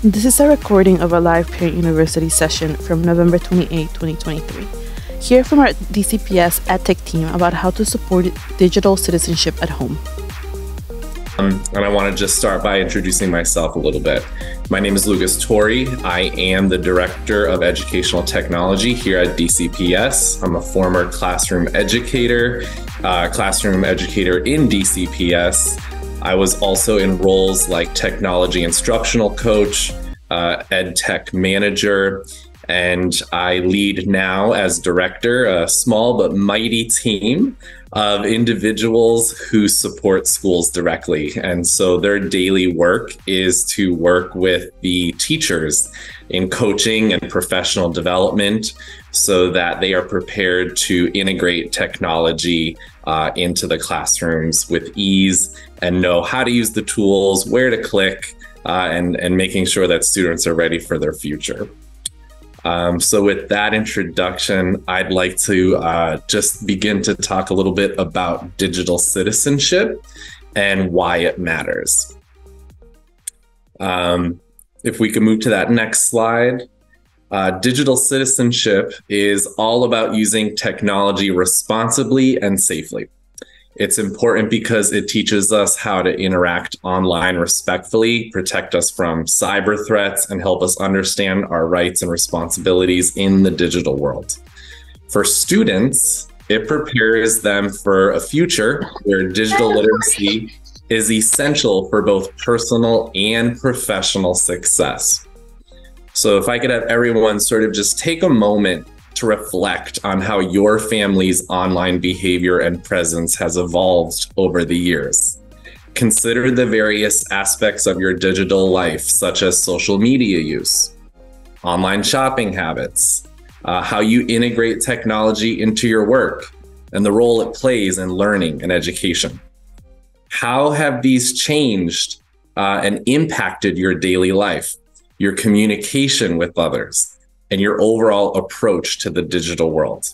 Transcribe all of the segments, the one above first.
This is a recording of a live Parent University session from November 28, 2023. Hear from our DCPS EdTech team about how to support digital citizenship at home. And I want to just start by introducing myself a little bit. My name is Lucas Torrey. I am the Director of Educational Technology here at DCPS. I'm a former classroom educator in DCPS. I was also in roles like technology instructional coach, ed tech manager, and I lead now as director a small but mighty team of individuals who support schools directly. And so their daily work is to work with the teachers in coaching and professional development so that they are prepared to integrate technology into the classrooms with ease and know how to use the tools, where to click, and making sure that students are ready for their future. So with that introduction, I'd like to just begin to talk a little bit about digital citizenship and why it matters. If we can move to that next slide. Digital citizenship is all about using technology responsibly and safely. It's important because it teaches us how to interact online respectfully, protect us from cyber threats, and help us understand our rights and responsibilities in the digital world. For students, it prepares them for a future where digital literacy is essential for both personal and professional success. So if I could have everyone sort of just take a moment to reflect on how your family's online behavior and presence has evolved over the years. Consider the various aspects of your digital life, such as social media use, online shopping habits, how you integrate technology into your work, and the role it plays in learning and education. How have these changed and impacted your daily life, your communication with others, and your overall approach to the digital world?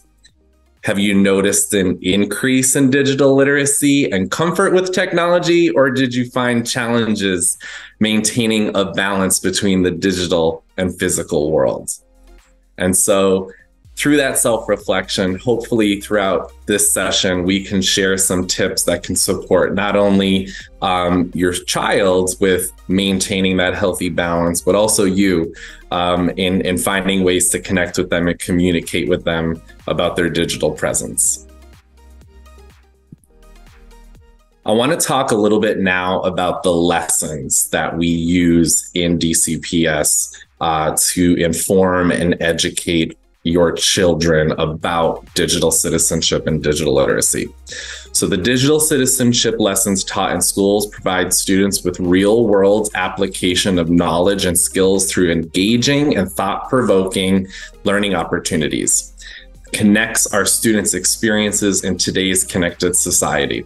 Have you noticed an increase in digital literacy and comfort with technology, or did you find challenges maintaining a balance between the digital and physical worlds? And so through that self-reflection, hopefully throughout this session, we can share some tips that can support not only your child with maintaining that healthy balance, but also you in finding ways to connect with them and communicate with them about their digital presence. I want to talk a little bit now about the lessons that we use in DCPS to inform and educate your children about digital citizenship and digital literacy. So the digital citizenship lessons taught in schools provide students with real-world application of knowledge and skills through engaging and thought-provoking learning opportunities. Connects our students' experiences in today's connected society.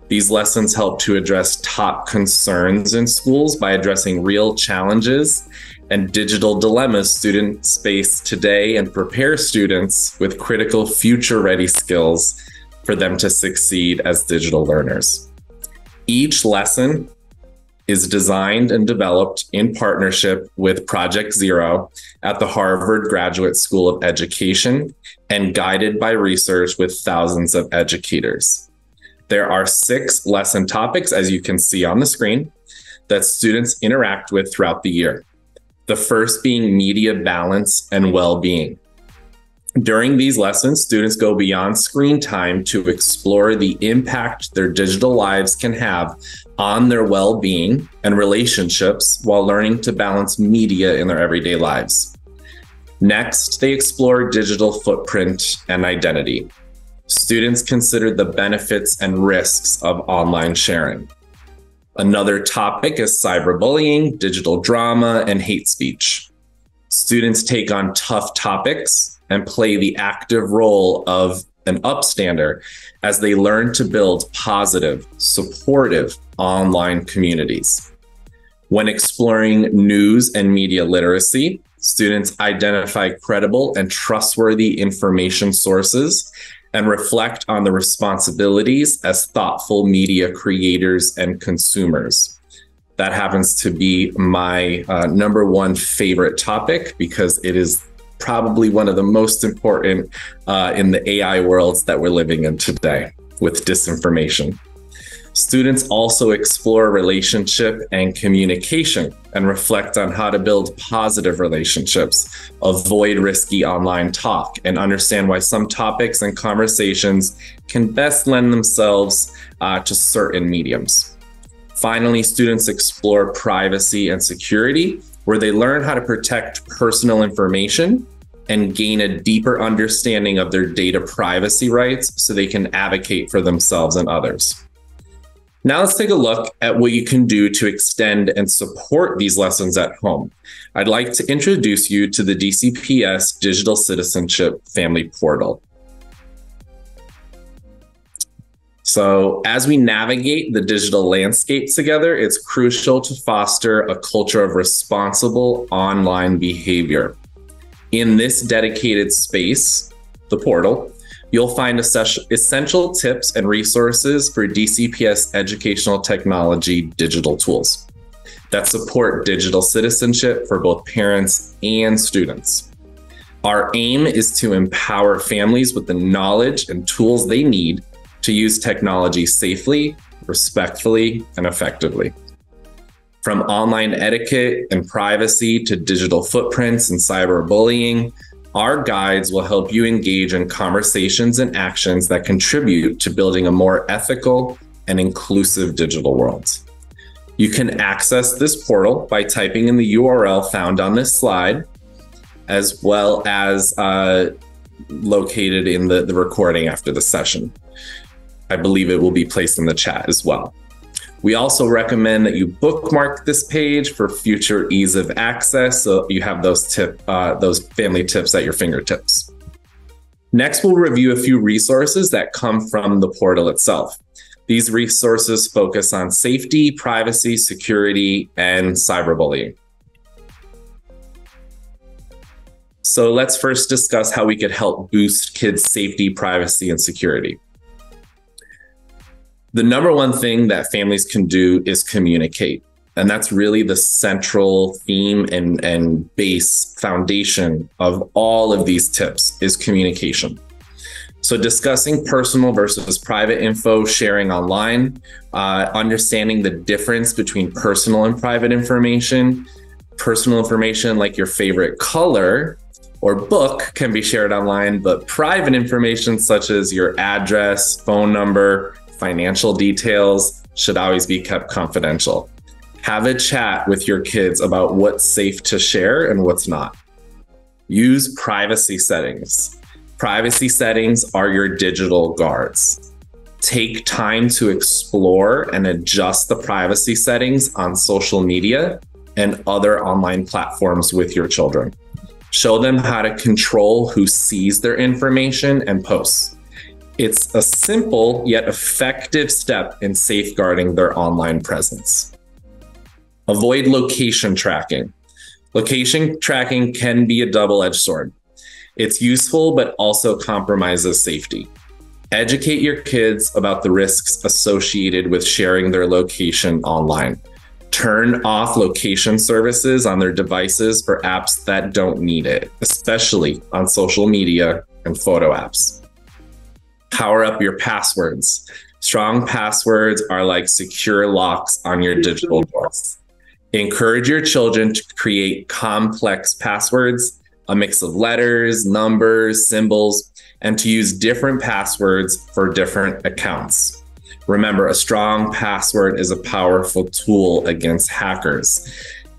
These lessons help to address top concerns in schools by addressing real challenges and digital dilemmas students face today and prepare students with critical future-ready skills for them to succeed as digital learners. Each lesson is designed and developed in partnership with Project Zero at the Harvard Graduate School of Education and guided by research with thousands of educators. There are 6 lesson topics, as you can see on the screen, that students interact with throughout the year. The first being media balance and well-being. During these lessons, students go beyond screen time to explore the impact their digital lives can have on their well-being and relationships while learning to balance media in their everyday lives. Next, they explore digital footprint and identity. Students consider the benefits and risks of online sharing. Another topic is cyberbullying, digital drama, and hate speech. Students take on tough topics and play the active role of an upstander as they learn to build positive, supportive online communities. When exploring news and media literacy, students identify credible and trustworthy information sources and reflect on the responsibilities as thoughtful media creators and consumers. That happens to be my number one favorite topic because it is probably one of the most important in the AI worlds that we're living in today with disinformation. Students also explore relationship and communication and reflect on how to build positive relationships, avoid risky online talk, and understand why some topics and conversations can best lend themselves to certain mediums. Finally, students explore privacy and security, where they learn how to protect personal information and gain a deeper understanding of their data privacy rights so they can advocate for themselves and others. Now let's take a look at what you can do to extend and support these lessons at home. I'd like to introduce you to the DCPS Digital Citizenship Family Portal. So as we navigate the digital landscape together, it's crucial to foster a culture of responsible online behavior. In this dedicated space, the portal, you'll find essential tips and resources for DCPS educational technology digital tools that support digital citizenship for both parents and students. Our aim is to empower families with the knowledge and tools they need to use technology safely, respectfully, and effectively. From online etiquette and privacy to digital footprints and cyberbullying, our guides will help you engage in conversations and actions that contribute to building a more ethical and inclusive digital world. You can access this portal by typing in the URL found on this slide, as well as located in the recording after the session. I believe it will be placed in the chat as well. We also recommend that you bookmark this page for future ease of access, so you have those family tips at your fingertips. Next, we'll review a few resources that come from the portal itself. These resources focus on safety, privacy, security, and cyberbullying. So let's first discuss how we could help boost kids' safety, privacy, and security. The number one thing that families can do is communicate. And that's really the central theme and base foundation of all of these tips is communication. So discussing personal versus private info, sharing online, understanding the difference between personal and private information. Personal information like your favorite color or book can be shared online, but private information such as your address, phone number, financial details should always be kept confidential. Have a chat with your kids about what's safe to share and what's not. Use privacy settings. Privacy settings are your digital guards. Take time to explore and adjust the privacy settings on social media and other online platforms with your children. Show them how to control who sees their information and posts. It's a simple yet effective step in safeguarding their online presence. Avoid location tracking. Location tracking can be a double-edged sword. It's useful, but also compromises safety. Educate your kids about the risks associated with sharing their location online. Turn off location services on their devices for apps that don't need it, especially on social media and photo apps. Power up your passwords. Strong passwords are like secure locks on your digital doors. Encourage your children to create complex passwords, a mix of letters, numbers, symbols, and to use different passwords for different accounts. Remember, a strong password is a powerful tool against hackers.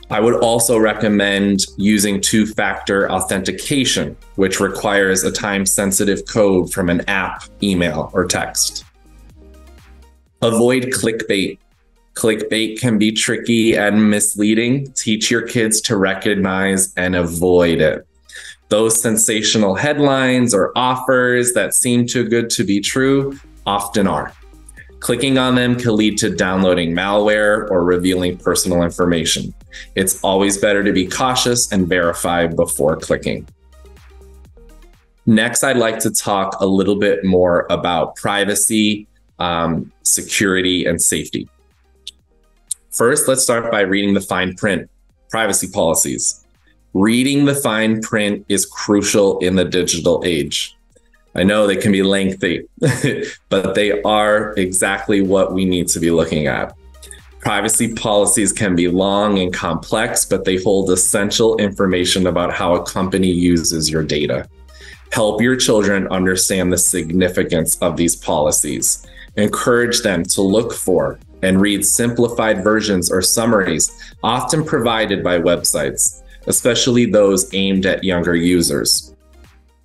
I would also recommend using two-factor authentication, which requires a time-sensitive code from an app, email, or text. Avoid clickbait. Clickbait can be tricky and misleading. Teach your kids to recognize and avoid it. Those sensational headlines or offers that seem too good to be true often are. Clicking on them can lead to downloading malware or revealing personal information. It's always better to be cautious and verify before clicking. Next, I'd like to talk a little bit more about privacy, security, and safety. First, let's start by reading the fine print, privacy policies. Reading the fine print is crucial in the digital age. I know they can be lengthy, but they are exactly what we need to be looking at. Privacy policies can be long and complex, but they hold essential information about how a company uses your data. Help your children understand the significance of these policies. Encourage them to look for and read simplified versions or summaries, often provided by websites, especially those aimed at younger users.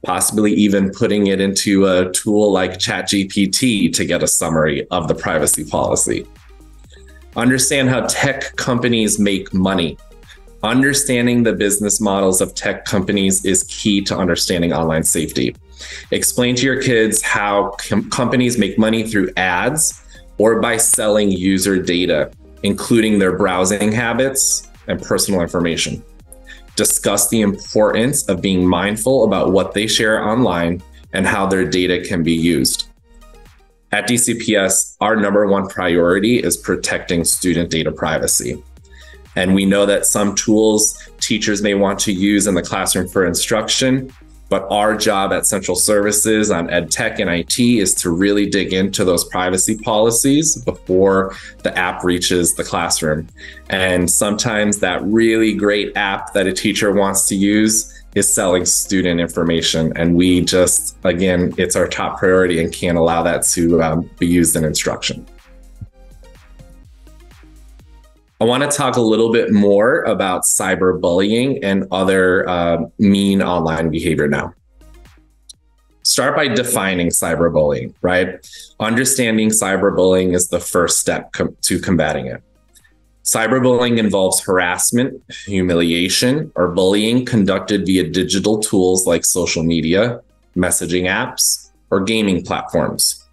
Possibly even putting it into a tool like ChatGPT to get a summary of the privacy policy. Understand how tech companies make money. Understanding the business models of tech companies is key to understanding online safety. Explain to your kids how companies make money through ads or by selling user data, including their browsing habits and personal information. Discuss the importance of being mindful about what they share online and how their data can be used. At DCPS, our number one priority is protecting student data privacy. And we know that some tools teachers may want to use in the classroom for instruction, but our job at Central Services on EdTech and IT is to really dig into those privacy policies before the app reaches the classroom. And sometimes that really great app that a teacher wants to use is selling student information. And we just, again, it's our top priority and can't allow that to be used in instruction. I want to talk a little bit more about cyberbullying and other mean online behavior now. Start by defining cyberbullying, right? Understanding cyberbullying is the first step to combating it. Cyberbullying involves harassment, humiliation, or bullying conducted via digital tools like social media, messaging apps, or gaming platforms.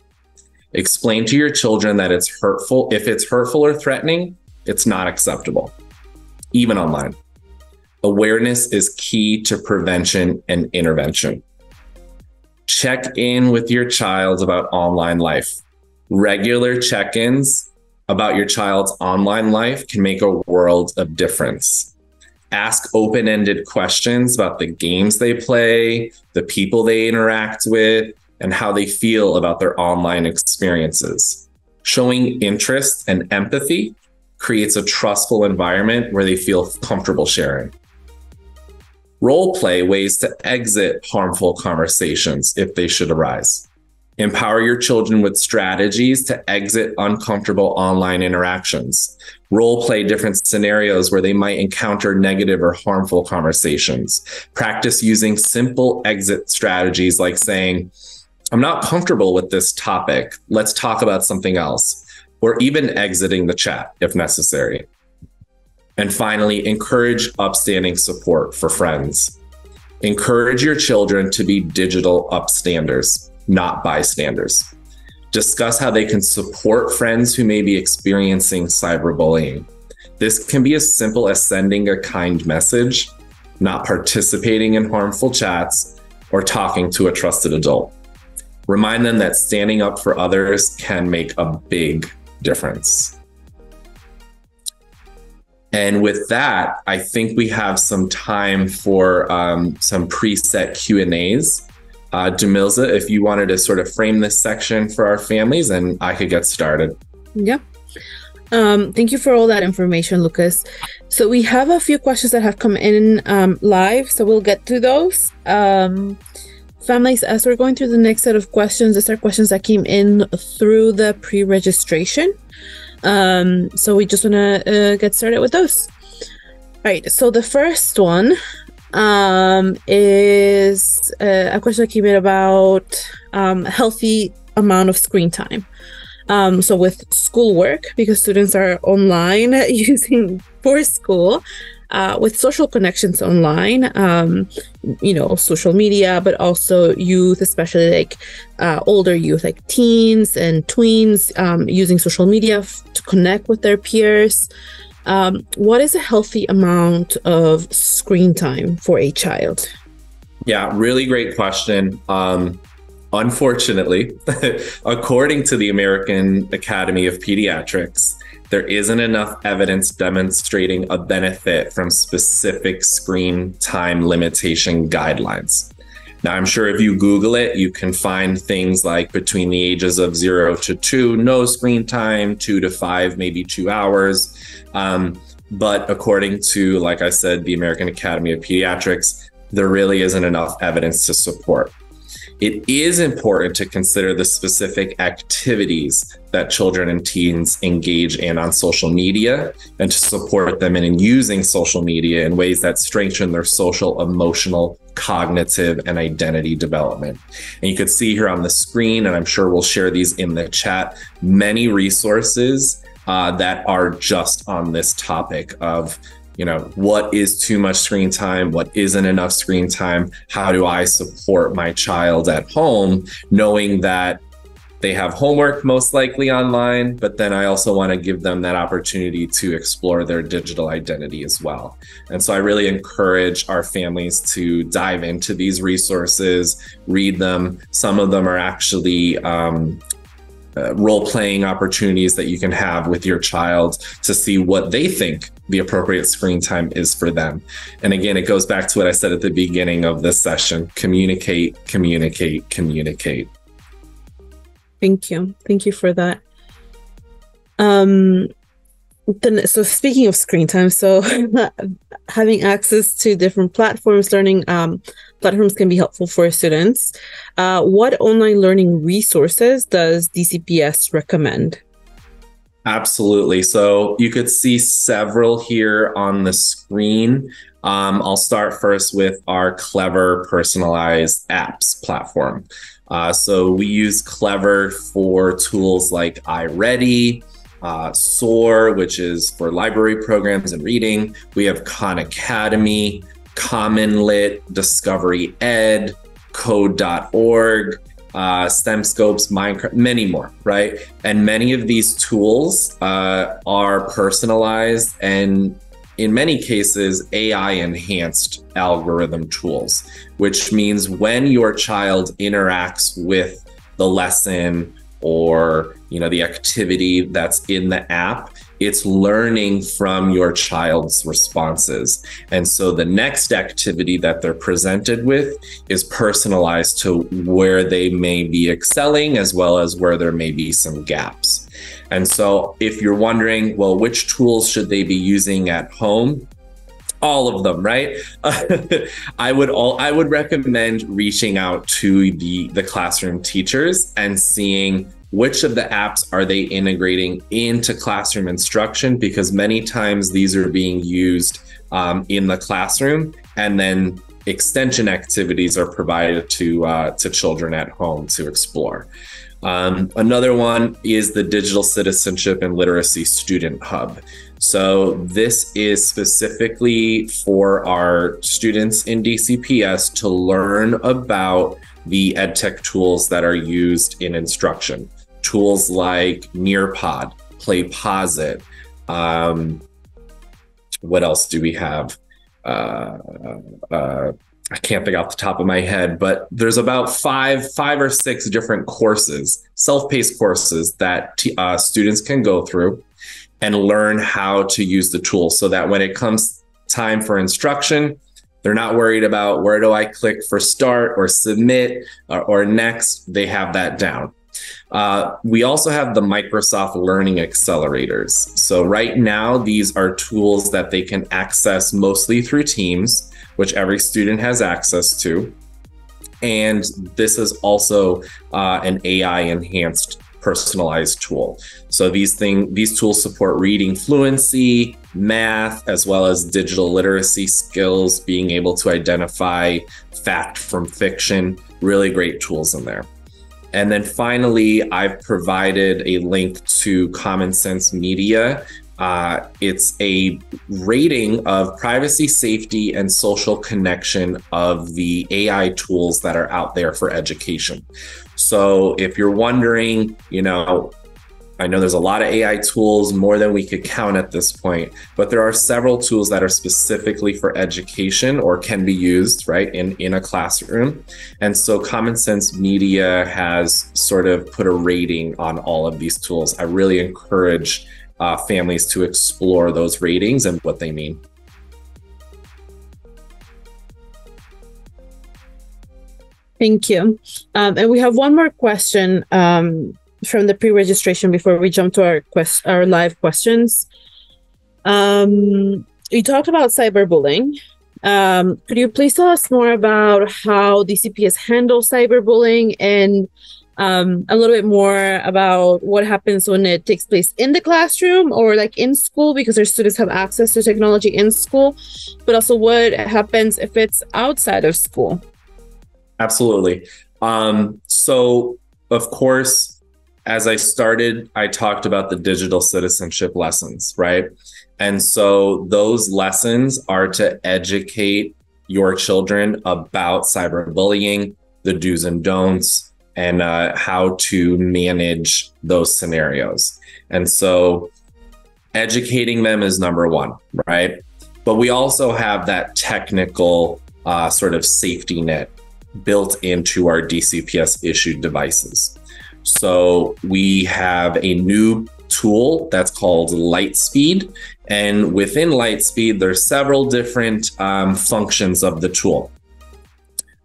Explain to your children that it's hurtful. If it's hurtful or threatening, it's not acceptable, even online. Awareness is key to prevention and intervention. Check in with your child about online life. Regular check-ins about your child's online life can make a world of difference. Ask open-ended questions about the games they play, the people they interact with, and how they feel about their online experiences. Showing interest and empathy creates a trustful environment where they feel comfortable sharing. Role play ways to exit harmful conversations if they should arise. Empower your children with strategies to exit uncomfortable online interactions. Role play different scenarios where they might encounter negative or harmful conversations. Practice using simple exit strategies like saying, "I'm not comfortable with this topic. Let's talk about something else." Or even exiting the chat if necessary. And finally, encourage upstanding support for friends. Encourage your children to be digital upstanders, not bystanders. Discuss how they can support friends who may be experiencing cyberbullying. This can be as simple as sending a kind message, not participating in harmful chats, or talking to a trusted adult. Remind them that standing up for others can make a big difference. And with that, I think we have some time for some preset Q&As. Dumilza, if you wanted to sort of frame this section for our families, and I could get started. Yeah. Thank you for all that information, Lucas. So we have a few questions that have come in live, so we'll get to those. Families, as we're going through the next set of questions, these are questions that came in through the pre-registration. So we just want to get started with those. All right, so the first one is a question that came in about healthy amount of screen time. So with schoolwork, because students are online using for school, with social connections online, social media, but also youth, especially like older youth, like teens and tweens, using social media to connect with their peers. What is a healthy amount of screen time for a child? Yeah, really great question. Unfortunately, according to the American Academy of Pediatrics, there isn't enough evidence demonstrating a benefit from specific screen time limitation guidelines. Now, I'm sure if you Google it, you can find things like between the ages of 0 to 2, no screen time, 2 to 5, maybe 2 hours. But according to, like I said, the American Academy of Pediatrics, there really isn't enough evidence to support. It is important to consider the specific activities that children and teens engage in on social media and to support them in using social media in ways that strengthen their social, emotional, cognitive, and identity development. And you can see here on the screen, and I'm sure we'll share these in the chat, many resources that are just on this topic of, what is too much screen time? What isn't enough screen time? How do I support my child at home, knowing that they have homework most likely online, but then I also want to give them that opportunity to explore their digital identity as well. And so I really encourage our families to dive into these resources, read them. Some of them are actually role-playing opportunities that you can have with your child to see what they think the appropriate screen time is for them. And again, it goes back to what I said at the beginning of this session: communicate, communicate, communicate. Thank you. Thank you for that. So speaking of screen time, so having access to different platforms, learning platforms can be helpful for students. What online learning resources does DCPS recommend? Absolutely. So you could see several here on the screen. I'll start first with our Clever Personalized Apps platform. So we use Clever for tools like iReady, SOAR, which is for library programs and reading. We have Khan Academy, Common Lit, Discovery Ed, Code.org, STEMscopes, Minecraft, many more, right? And many of these tools are personalized and in many cases AI enhanced algorithm tools, which means when your child interacts with the lesson or the activity that's in the app, it's learning from your child's responses. And so the next activity that they're presented with is personalized to where they may be excelling, as well as where there may be some gaps. And so if you're wondering, well, which tools should they be using at home? All of them, right? I would recommend reaching out to the classroom teachers and seeing which of the apps are they integrating into classroom instruction, because many times these are being used in the classroom, and then extension activities are provided to children at home to explore. Another one is the Digital Citizenship and Literacy Student Hub. So this is specifically for our students in DCPS to learn about the EdTech tools that are used in instruction. Tools like Nearpod, PlayPosit. What else do we have? I can't think off the top of my head, but there's about five or six different courses, self-paced courses that students can go through and learn how to use the tool, so that when it comes time for instruction, they're not worried about where do I click for start or submit or next. They have that down. We also have the Microsoft Learning Accelerators. So right now, these are tools that they can access mostly through Teams, which every student has access to. And this is also an AI enhanced personalized tool. So these tools support reading fluency, math, as well as digital literacy skills, being able to identify fact from fiction. Really great tools in there. And then finally, I've provided a link to Common Sense Media. It's a rating of privacy, safety, and social connection of the AI tools that are out there for education. So if you're wondering, I know there's a lot of AI tools, more than we could count at this point, but there are several tools that are specifically for education or can be used, right, in a classroom. And so Common Sense Media has sort of put a rating on all of these tools. I really encourage families to explore those ratings and what they mean. Thank you. And we have one more question from the pre-registration before we jump to our live questions. You talked about cyberbullying. Could you please tell us more about how DCPS handles cyberbullying and a little bit more about what happens when it takes place in the classroom or like in school, because our students have access to technology in school, but also what happens if it's outside of school? Absolutely. So of course, as I started, I talked about the digital citizenship lessons, right? And so those lessons are to educate your children about cyberbullying, the do's and don'ts, and how to manage those scenarios. And so educating them is number one, right? But we also have that technical sort of safety net built into our DCPS issued devices. So we have a new tool that's called Lightspeed. And within Lightspeed, there's several different functions of the tool.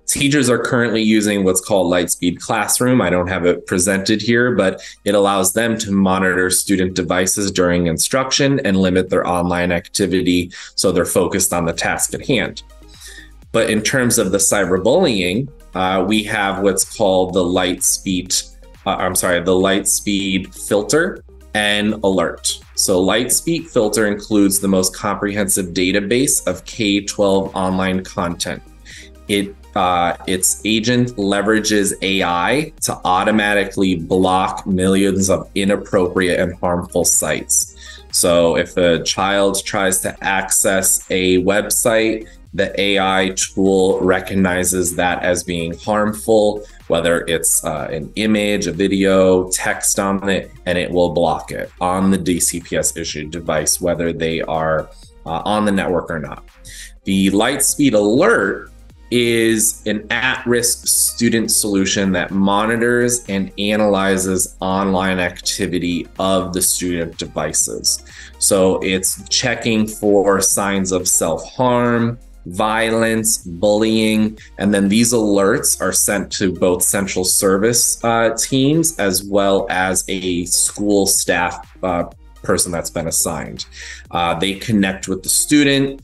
Teachers are currently using what's called Lightspeed Classroom. I don't have it presented here, but it allows them to monitor student devices during instruction and limit their online activity so they're focused on the task at hand. But in terms of the cyberbullying, we have what's called the Lightspeed filter and alert. So Lightspeed filter includes the most comprehensive database of K-12 online content. Its agent leverages AI to automatically block millions of inappropriate and harmful sites. So if a child tries to access a website, the AI tool recognizes that as being harmful, whether it's an image, a video, text on it, and it will block it on the DCPS issued device, whether they are on the network or not. The Lightspeed Alert is an at-risk student solution that monitors and analyzes online activity of the student devices. So it's checking for signs of self-harm, violence, bullying, and then these alerts are sent to both central service teams as well as a school staff person that's been assigned. They connect with the student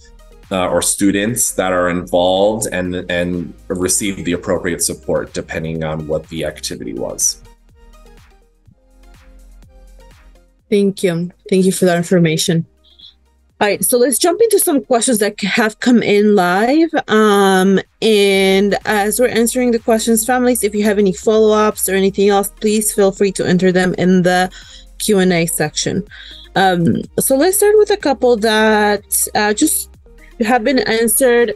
or students that are involved and receive the appropriate support depending on what the activity was. Thank you. Thank you for that information. All right, so let's jump into some questions that have come in live. And as we're answering the questions, families, if you have any follow-ups or anything else, please feel free to enter them in the Q&A section. So let's start with a couple that just have been answered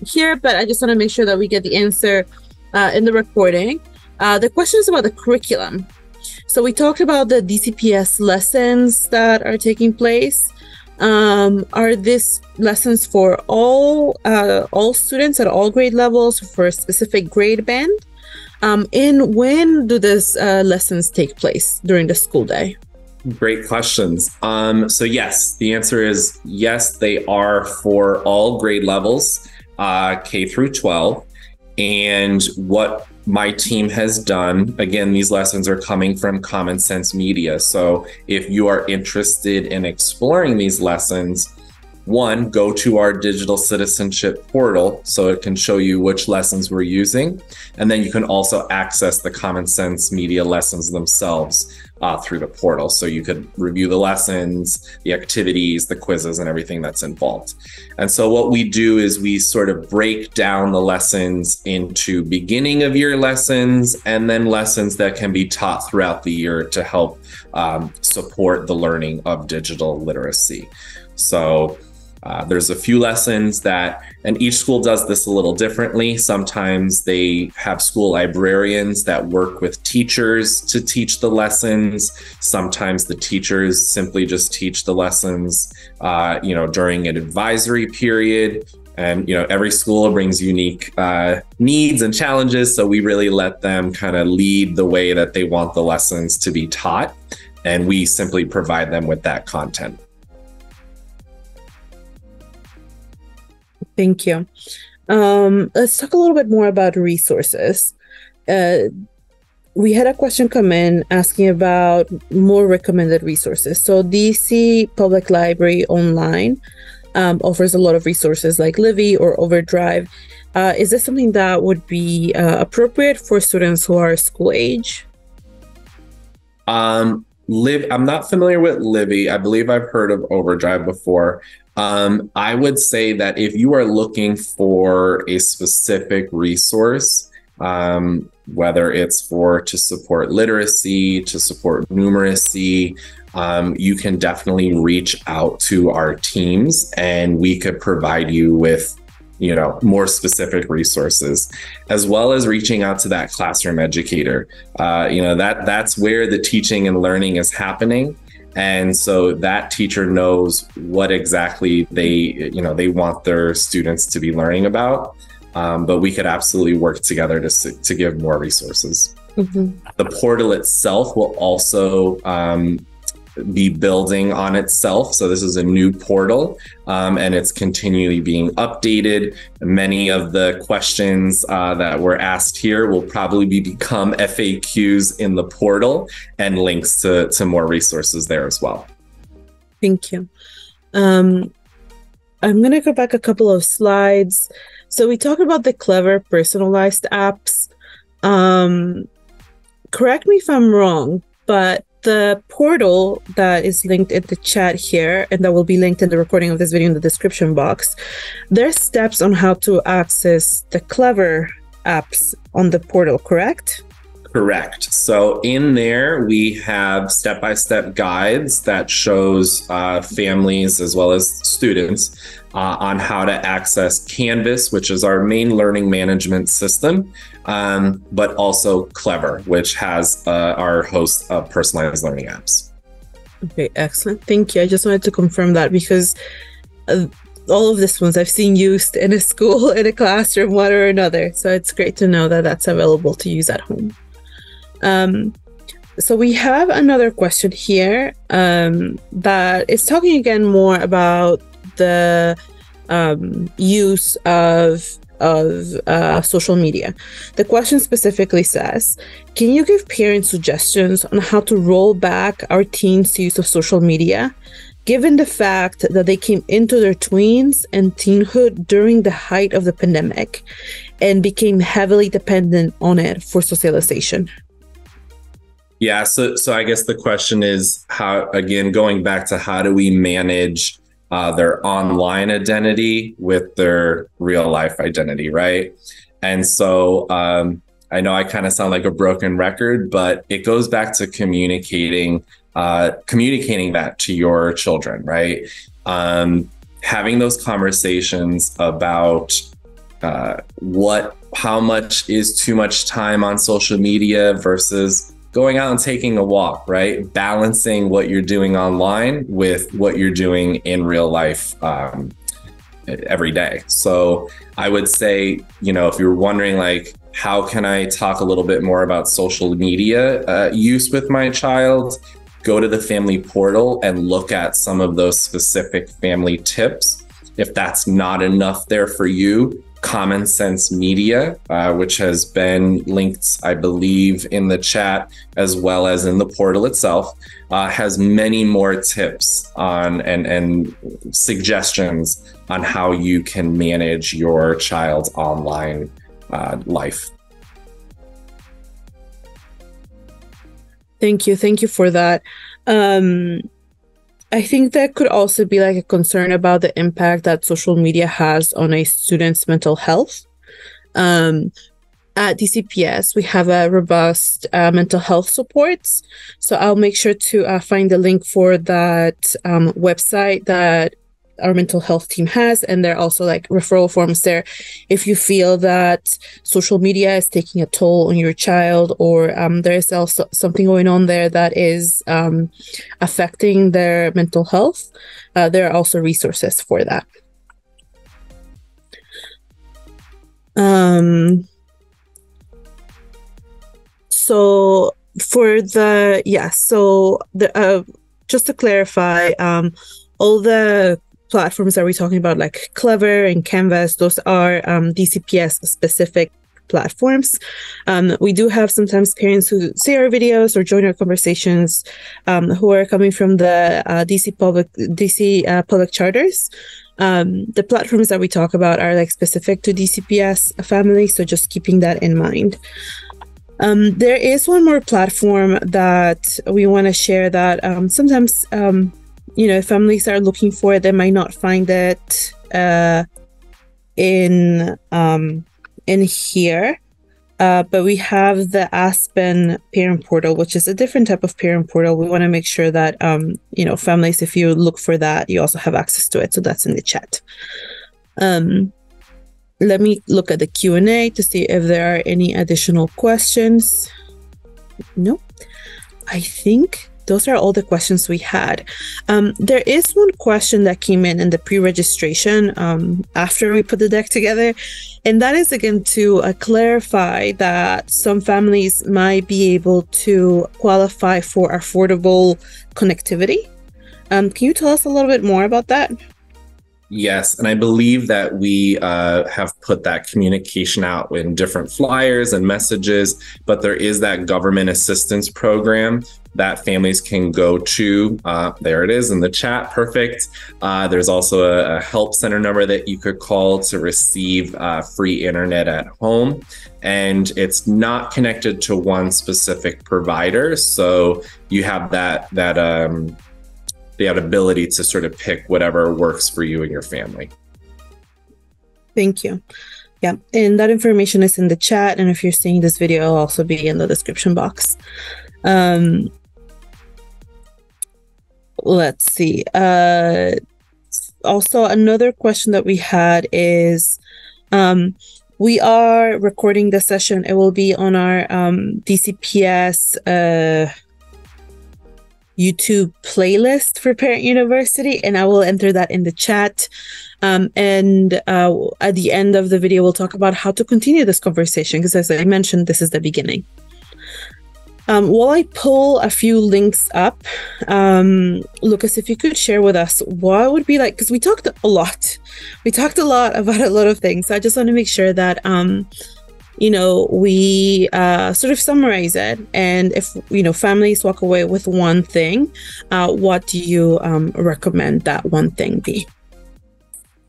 here, but I just want to make sure that we get the answer in the recording. The question is about the curriculum. So we talked about the DCPS lessons that are taking place. Are these lessons for all students at all grade levels for a specific grade band? And when do these lessons take place during the school day? Great questions. So yes, the answer is yes, they are for all grade levels, K through 12. And what my team has done, again, these lessons are coming from Common Sense Media. So if you are interested in exploring these lessons, one, go to our digital citizenship portal so it can show you which lessons we're using. And then you can also access the Common Sense Media lessons themselves through the portal. So you could review the lessons, the activities, the quizzes, and everything that's involved. And so what we do is we sort of break down the lessons into beginning of year lessons and then lessons that can be taught throughout the year to help support the learning of digital literacy. So there's a few lessons that, and each school does this a little differently. Sometimes they have school librarians that work with teachers to teach the lessons. Sometimes the teachers simply just teach the lessons, during an advisory period. And, every school brings unique needs and challenges. So we really let them kind of lead the way that they want the lessons to be taught. and we simply provide them with that content. Thank you. Let's talk a little bit more about resources. We had a question come in asking about more recommended resources. So DC Public Library Online offers a lot of resources like Livy or Overdrive. Is this something that would be appropriate for students who are school age? I'm not familiar with Livy. I believe I've heard of Overdrive before. I would say that if you are looking for a specific resource, whether it's to support literacy, to support numeracy, you can definitely reach out to our teams and we could provide you with, more specific resources, as well as reaching out to that classroom educator. That's where the teaching and learning is happening. And so that teacher knows what exactly they want their students to be learning about. But we could absolutely work together to give more resources. Mm-hmm. The portal itself will also be building on itself. So this is a new portal, and it's continually being updated. Many of the questions that were asked here will probably become FAQs in the portal and links to more resources there as well. Thank you. I'm going to go back a couple of slides. So we talked about the clever personalized apps. Correct me if I'm wrong, but the portal that is linked in the chat here, and that will be linked in the recording of this video in the description box, there's steps on how to access the clever apps on the portal, correct? Correct. So in there, we have step-by-step guides that shows families as well as students on how to access Canvas, which is our main learning management system, but also Clever, which has our host of personalized learning apps. Okay, excellent. Thank you. I just wanted to confirm that because all of these ones I've seen used in a school, in a classroom, one or another. So it's great to know that that's available to use at home. So we have another question here that is talking again more about the use of social media. The question specifically says, can you give parents suggestions on how to roll back our teens' use of social media, given the fact that they came into their tweens and teenhood during the height of the pandemic and became heavily dependent on it for socialization? Yeah, so I guess the question is how, again, going back to how do we manage their online identity with their real life identity, right? And so I know I kind of sound like a broken record, but it goes back to communicating that to your children, right? Having those conversations about how much is too much time on social media versus going out and taking a walk, right? Balancing what you're doing online with what you're doing in real life every day. So I would say, if you're wondering, like, how can I talk a little bit more about social media use with my child? Go to the family portal and look at some of those specific family tips. If that's not enough there for you, Common Sense Media, which has been linked, I believe, in the chat as well as in the portal itself, has many more tips on and suggestions on how you can manage your child's online life. Thank you for that. I think that could also be like a concern about the impact that social media has on a student's mental health. At DCPS, we have a robust mental health supports. So I'll make sure to find the link for that website that our mental health team has. And there are also like referral forms there if you feel that social media is taking a toll on your child, or there is also something going on there that is affecting their mental health. There are also resources for that. So For the so the just to clarify, all the platforms that we're talking about, like Clever and Canvas, those are DCPS specific platforms. We do have sometimes parents who see our videos or join our conversations who are coming from the DC public charters. The platforms that we talk about are like specific to DCPS family, so just keeping that in mind. There is one more platform that we want to share that sometimes if families are looking for it, they might not find it in here. But we have the Aspen Parent Portal, which is a different type of parent portal. We want to make sure that families, if you look for that, you also have access to it. So that's in the chat. Let me look at the Q&A to see if there are any additional questions. No, I think those are all the questions we had. There is one question that came in the pre-registration after we put the deck together. And that is, again, to clarify that some families might be able to qualify for affordable connectivity. Can you tell us a little bit more about that? Yes, and I believe that we have put that communication out in different flyers and messages, but there is that government assistance program that families can go to. There it is in the chat. Perfect. There's also a help center number that you could call to receive free internet at home. And it's not connected to one specific provider. So you have that ability to sort of pick whatever works for you and your family. Thank you. Yeah, and that information is in the chat. And if you're seeing this video, it'll also be in the description box. Let's see. Also, another question that we had is, we are recording the session. It will be on our DCPS YouTube playlist for Parent University, and I will enter that in the chat. And at the end of the video, we'll talk about how to continue this conversation, because as I mentioned, this is the beginning. While I pull a few links up, Lucas, if you could share with us what would be like, because we talked a lot. We talked a lot about a lot of things. So I just want to make sure that we sort of summarize it. And if, families walk away with one thing, what do you recommend that one thing be?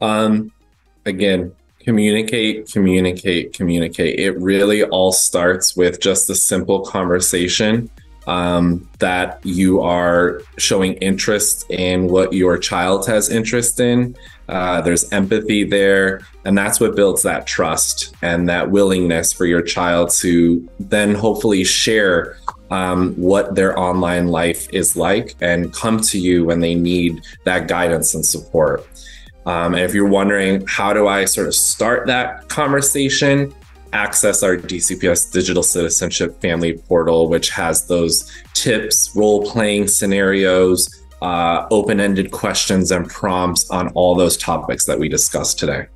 Again, communicate. It really all starts with just a simple conversation, that you are showing interest in what your child has interest in. There's empathy there, and that's what builds that trust and that willingness for your child to then hopefully share what their online life is like and come to you when they need that guidance and support. And if you're wondering, how do I sort of start that conversation? Access our DCPS Digital Citizenship Family Portal, which has those tips, role-playing scenarios, open-ended questions and prompts on all those topics that we discussed today.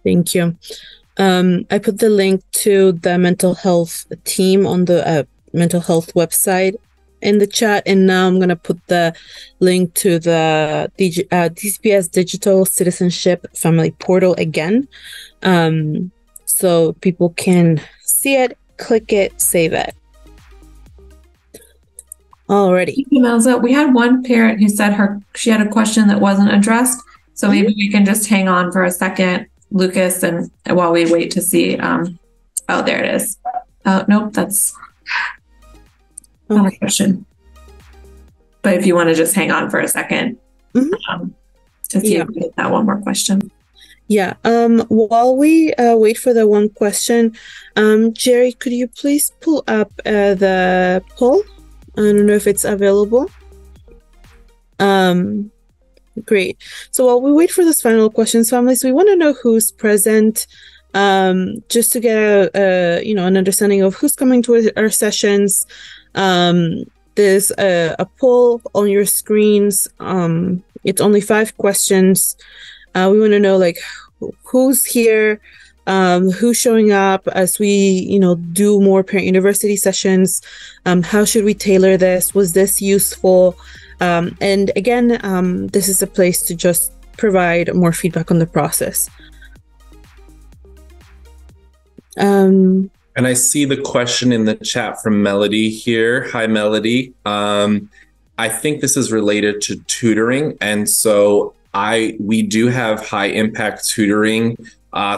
Thank you. I put the link to the mental health team on the mental health website in the chat, and now I'm going to put the link to the DCPS Digital Citizenship Family Portal again, so people can see it, click it, save it. Alrighty. Melza, we had one parent who said she had a question that wasn't addressed, so maybe we can just hang on for a second, Lucas, and while we wait to see. Oh, there it is. Oh, nope, that's not a question. But if you want to just hang on for a second, to see if we get that one more question. Yeah. While we wait for the one question, Jerry, could you please pull up the poll? I don't know if it's available. Great. So while we wait for this final questions, families, we want to know who's present, just to get an understanding of who's coming to our sessions. There's a poll on your screens. It's only 5 questions. We want to know who's here, who's showing up as we, do more parent university sessions. How should we tailor this? Was this useful? And again, this is a place to just provide more feedback on the process. And I see the question in the chat from Melody here. Hi, Melody. I think this is related to tutoring. And so we do have high impact tutoring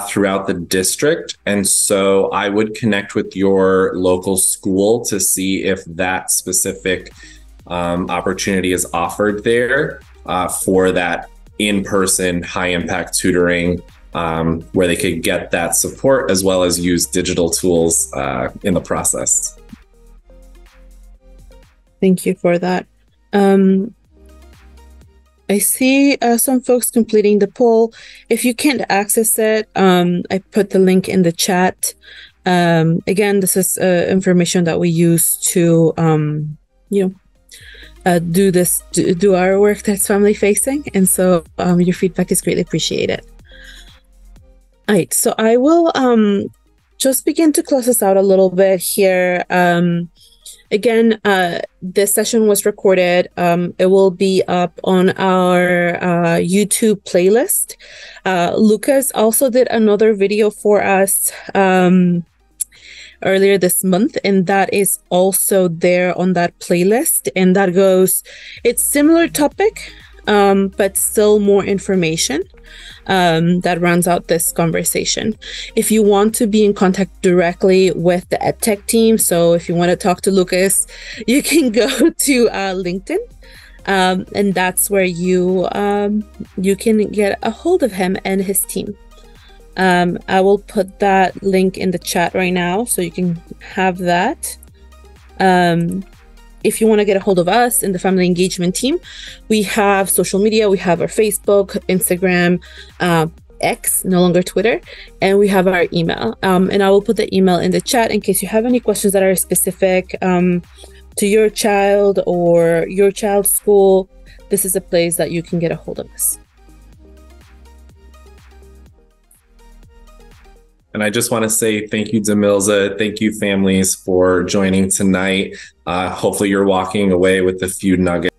throughout the district. And so I would connect with your local school to see if that specific opportunity is offered there for that in-person high impact tutoring, where they could get that support as well as use digital tools in the process. Thank you for that. I see some folks completing the poll. If you can't access it, I put the link in the chat. Again, this is information that we use to, do our work that's family facing. And so your feedback is greatly appreciated. All right, so I will just begin to close this out a little bit here. Again, this session was recorded. It will be up on our YouTube playlist. Lucas also did another video for us earlier this month, and that is also there on that playlist. And that it's similar topic, but still more information that rounds out this conversation. If you want to be in contact directly with the EdTech team, so if you want to talk to Lucas, you can go to LinkedIn, and that's where you can get a hold of him and his team. I will put that link in the chat right now so you can have that. If you want to get a hold of us in the family engagement team, we have social media. We have our Facebook, Instagram, X, no longer Twitter, and we have our email. And I will put the email in the chat in case you have any questions that are specific to your child or your child's school. This is a place that you can get a hold of us. And I just want to say thank you, Demilza. Thank you, families, for joining tonight. Hopefully you're walking away with a few nuggets.